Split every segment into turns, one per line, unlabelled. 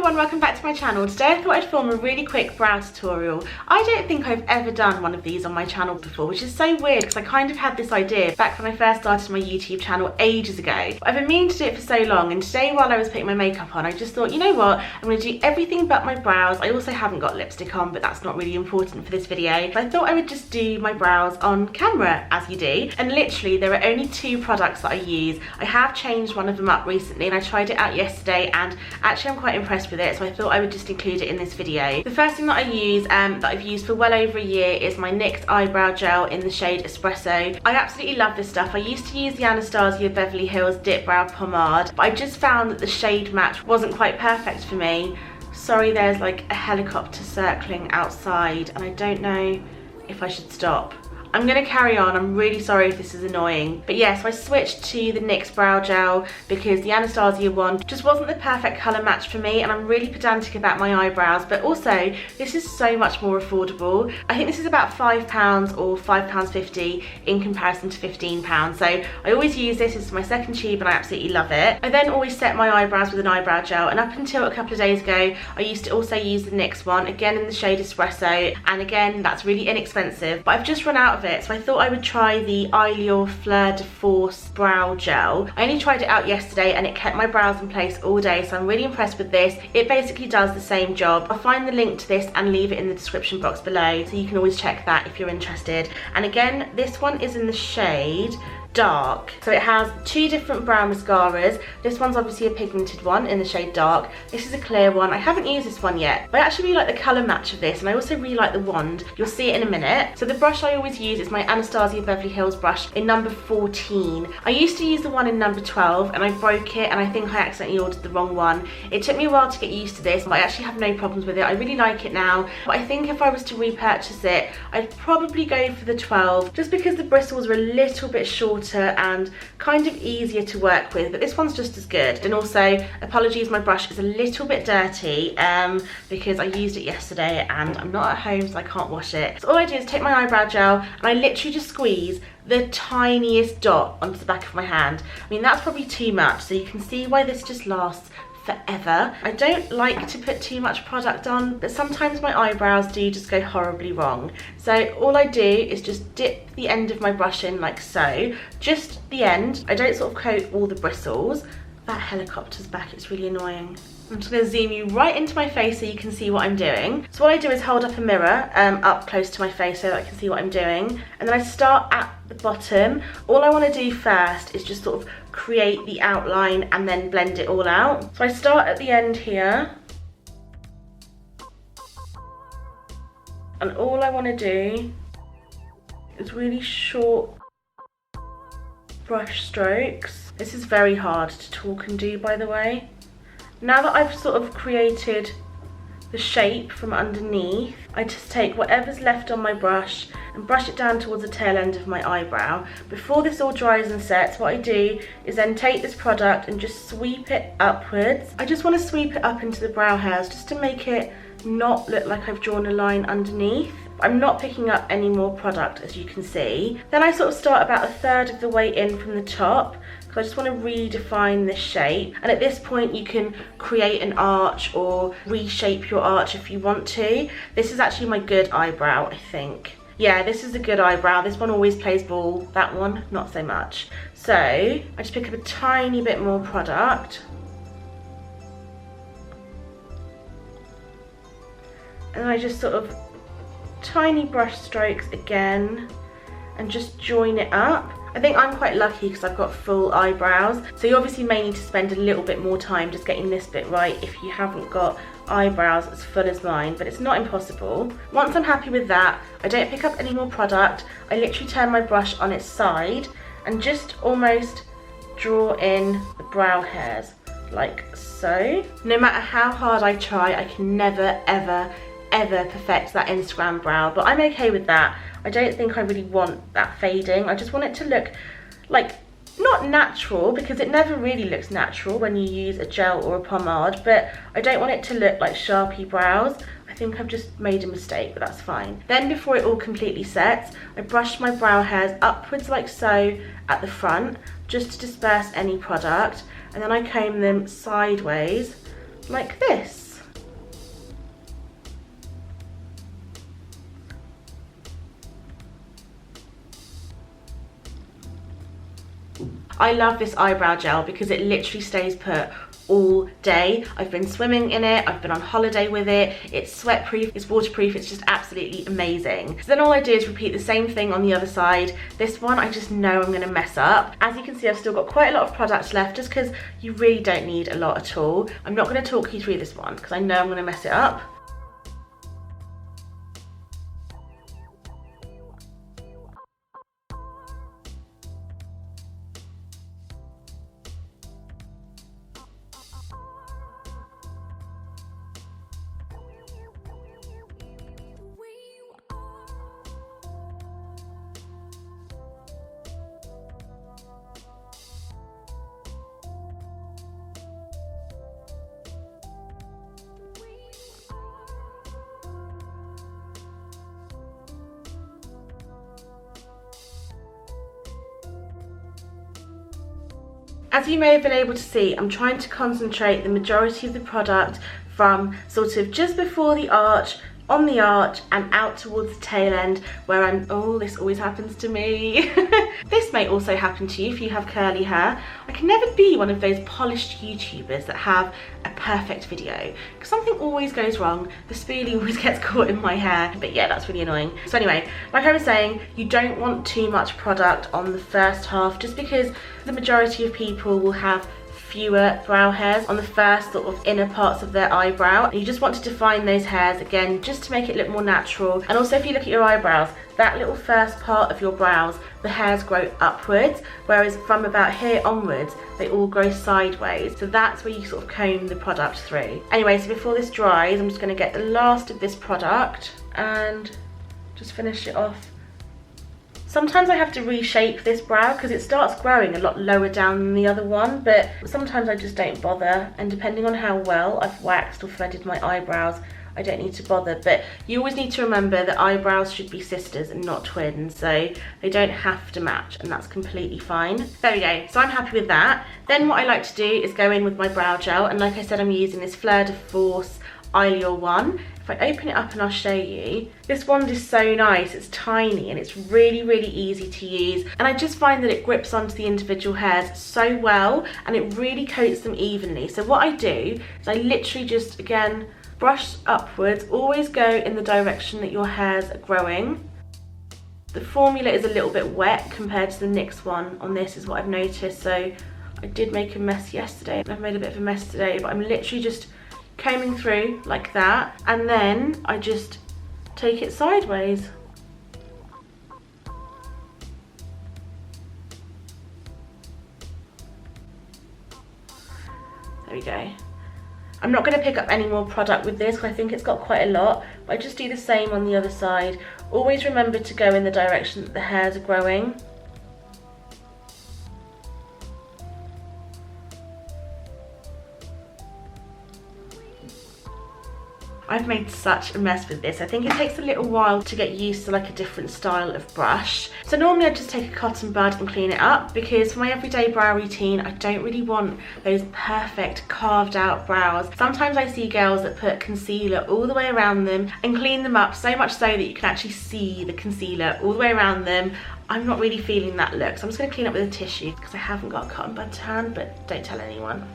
everyone, welcome back to my channel. Today I thought I'd film a really quick brow tutorial. I don't think I've ever done one of these on my channel before, which is so weird because I kind of had this idea back when I first started my YouTube channel ages ago. But I've been meaning to do it for so long, and today while I was putting my makeup on, I just thought, you know what, I'm going to do everything but my brows. I also haven't got lipstick on, but that's not really important for this video. So I thought I would just do my brows on camera, as you do. And literally, there are only two products that I use. I have changed one of them up recently, and I tried it out yesterday, and actually I'm quite impressed with it, so I thought I would just include it in this video. The first thing that I use, that I've used for well over a year, is my NYX eyebrow gel in the shade Espresso. I absolutely love this stuff. I used to use the Anastasia Beverly Hills Dip Brow Pomade, but I just found that the shade match wasn't quite perfect for me. Sorry, there's like a helicopter circling outside, and I don't know if I should stop. I'm going to carry on. I'm really sorry if this is annoying. But yes, I switched to the NYX brow gel because the Anastasia one just wasn't the perfect colour match for me, and I'm really pedantic about my eyebrows, but also this is so much more affordable. I think this is about £5 or £5.50 in comparison to £15. So I always use this. It's my second tube and I absolutely love it. I then always set my eyebrows with an eyebrow gel, and up until a couple of days ago I used to also use the NYX one, again in the shade Espresso, and again that's really inexpensive, but I've just run out of it, so I thought I would try the Eyebrow Fleur de Force brow gel. I only tried it out yesterday and it kept my brows in place all day, so I'm really impressed with this. It basically does the same job. I'll find the link to this and leave it in the description box below, so you can always check that if you're interested. And again, this one is in the shade Dark. So it has two different brow mascaras. This one's obviously a pigmented one in the shade Dark. This is a clear one. I haven't used this one yet, but I actually really like the colour match of this, and I also really like the wand. You'll see it in a minute. So the brush I always use is my Anastasia Beverly Hills brush in number 14. I used to use the one in number 12 and I broke it, and I think I accidentally ordered the wrong one. It took me a while to get used to this, but I actually have no problems with it. I really like it now, but I think if I was to repurchase it, I'd probably go for the 12, just because the bristles are a little bit shorter and kind of easier to work with, but this one's just as good. And also, apologies, my brush is a little bit dirty because I used it yesterday and I'm not at home, so I can't wash it. So all I do is take my eyebrow gel and I literally just squeeze the tiniest dot onto the back of my hand. I mean, that's probably too much, so you can see why this just lasts forever. I don't like to put too much product on, but sometimes my eyebrows do just go horribly wrong. So all I do is just dip the end of my brush in like so, just the end. I don't sort of coat all the bristles. That helicopter's back, it's really annoying. I'm just going to zoom you right into my face so you can see what I'm doing. So what I do is hold up a mirror up close to my face so that I can see what I'm doing. And then I start at the bottom. All I want to do first is just sort of create the outline and then blend it all out. So I start at the end here. And all I want to do is really short brush strokes. This is very hard to talk and do, by the way. Now that I've sort of created the shape from underneath, I just take whatever's left on my brush and brush it down towards the tail end of my eyebrow. Before this all dries and sets, what I do is then take this product and just sweep it upwards. I just want to sweep it up into the brow hairs just to make it not look like I've drawn a line underneath. I'm not picking up any more product, as you can see. Then I sort of start about a third of the way in from the top, because I just want to redefine this shape. And at this point you can create an arch or reshape your arch if you want to. This is actually my good eyebrow, I think. Yeah, this is a good eyebrow. This one always plays ball, that one not so much. So I just pick up a tiny bit more product. And I just sort of tiny brush strokes again and just join it up. I think I'm quite lucky because I've got full eyebrows, so you obviously may need to spend a little bit more time just getting this bit right if you haven't got eyebrows as full as mine, but it's not impossible. Once I'm happy with that, I don't pick up any more product. I literally turn my brush on its side and just almost draw in the brow hairs like so. No matter how hard I try, I can never ever perfect that Instagram brow, but I'm okay with that. I don't think I really want that fading. I just want it to look like, not natural, because it never really looks natural when you use a gel or a pomade, but I don't want it to look like Sharpie brows. I think I've just made a mistake, but that's fine. Then before it all completely sets, I brush my brow hairs upwards like so at the front, just to disperse any product, and then I comb them sideways like this. I love this eyebrow gel because it literally stays put all day. I've been swimming in it, I've been on holiday with it, it's sweat proof, it's waterproof, it's just absolutely amazing. So then all I do is repeat the same thing on the other side. This one I just know I'm gonna mess up. As you can see, I've still got quite a lot of products left just because you really don't need a lot at all. I'm not gonna talk you through this one because I know I'm gonna mess it up. As you may have been able to see, I'm trying to concentrate the majority of the product from sort of just before the arch, on the arch, and out towards the tail end where I'm, oh, this always happens to me. This may also happen to you if you have curly hair. I can never be one of those polished YouTubers that have a perfect video because something always goes wrong. The spoolie always gets caught in my hair, but yeah, that's really annoying. So anyway, like I was saying, you don't want too much product on the first half just because the majority of people will have fewer brow hairs on the first sort of inner parts of their eyebrow. You just want to define those hairs again just to make it look more natural. And also, if you look at your eyebrows, that little first part of your brows, the hairs grow upwards, whereas from about here onwards they all grow sideways. So that's where you sort of comb the product through. Anyway, so before this dries, I'm just going to get the last of this product and just finish it off. Sometimes I have to reshape this brow because it starts growing a lot lower down than the other one, but sometimes I just don't bother, and depending on how well I've waxed or threaded my eyebrows, I don't need to bother. But you always need to remember that eyebrows should be sisters and not twins, so they don't have to match, and that's completely fine. There we go, so I'm happy with that. Then what I like to do is go in with my brow gel, and like I said, I'm using this Fleur de Force Eyelure one. If I open it up and I'll show you, this wand is so nice. It's tiny and it's really, really easy to use. And I just find that it grips onto the individual hairs so well and it really coats them evenly. So what I do is I literally just, again, brush upwards, always go in the direction that your hairs are growing. The formula is a little bit wet compared to the NYX one on this, is what I've noticed. So I did make a mess yesterday. I've made a bit of a mess today, but I'm literally just combing through like that, and then I just take it sideways. There we go. I'm not going to pick up any more product with this because I think it's got quite a lot, but I just do the same on the other side. Always remember to go in the direction that the hairs are growing. I've made such a mess with this. I think it takes a little while to get used to like a different style of brush. So normally I just take a cotton bud and clean it up because for my everyday brow routine, I don't really want those perfect carved out brows. Sometimes I see girls that put concealer all the way around them and clean them up so much so that you can actually see the concealer all the way around them. I'm not really feeling that look, so I'm just going to clean up with a tissue because I haven't got a cotton bud to hand, but don't tell anyone.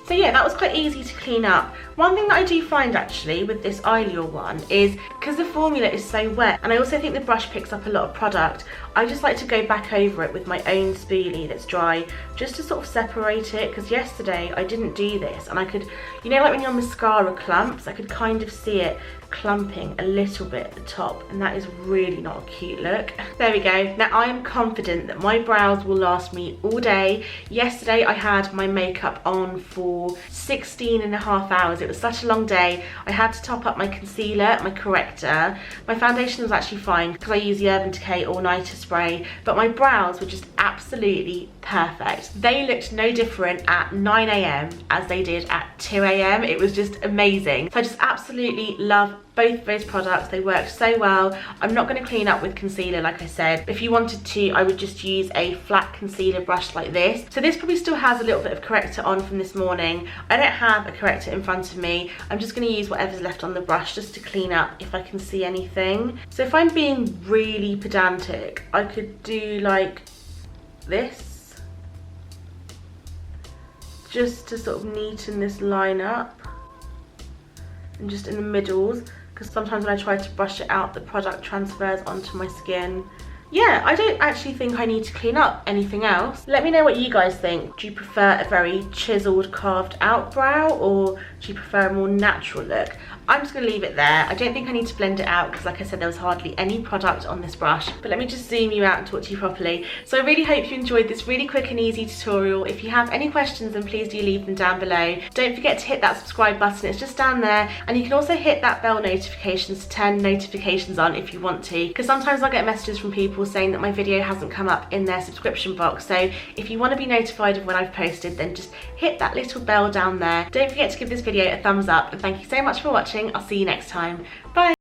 So yeah, that was quite easy to clean up. One thing that I do find actually with this Eyelure one is because the formula is so wet, and I also think the brush picks up a lot of product, I just like to go back over it with my own spoolie that's dry just to sort of separate it, because yesterday I didn't do this and I could, you know, like when your mascara clumps, I could kind of see it clumping a little bit at the top, and that is really not a cute look. There we go. Now I am confident that my brows will last me all day. Yesterday I had my makeup on for 16.5 hours. It was such a long day. I had to top up my concealer, my corrector. My foundation was actually fine because I use the Urban Decay All Nighter spray, but my brows were just absolutely perfect. They looked no different at 9 AM as they did at 2 AM. It was just amazing. So I just absolutely love both of those products. They work so well. I'm not going to clean up with concealer like I said. If you wanted to, I would just use a flat concealer brush like this. So this probably still has a little bit of corrector on from this morning. I don't have a corrector in front of me. I'm just going to use whatever's left on the brush just to clean up if I can see anything. So if I'm being really pedantic, I could do like this, just to sort of neaten this line up, and just in the middles, because sometimes when I try to brush it out, the product transfers onto my skin. Yeah, I don't actually think I need to clean up anything else. Let me know what you guys think. Do you prefer a very chiseled, carved out brow, or do you prefer a more natural look? I'm just going to leave it there. I don't think I need to blend it out because, like I said, there was hardly any product on this brush. But let me just zoom you out and talk to you properly. So I really hope you enjoyed this really quick and easy tutorial. If you have any questions, then please do leave them down below. Don't forget to hit that subscribe button. It's just down there. And you can also hit that bell notifications to turn notifications on if you want to. Because sometimes I'll get messages from people saying that my video hasn't come up in their subscription box. So if you want to be notified of when I've posted, then just hit that little bell down there. Don't forget to give this video a thumbs up. And thank you so much for watching. I'll see you next time. Bye.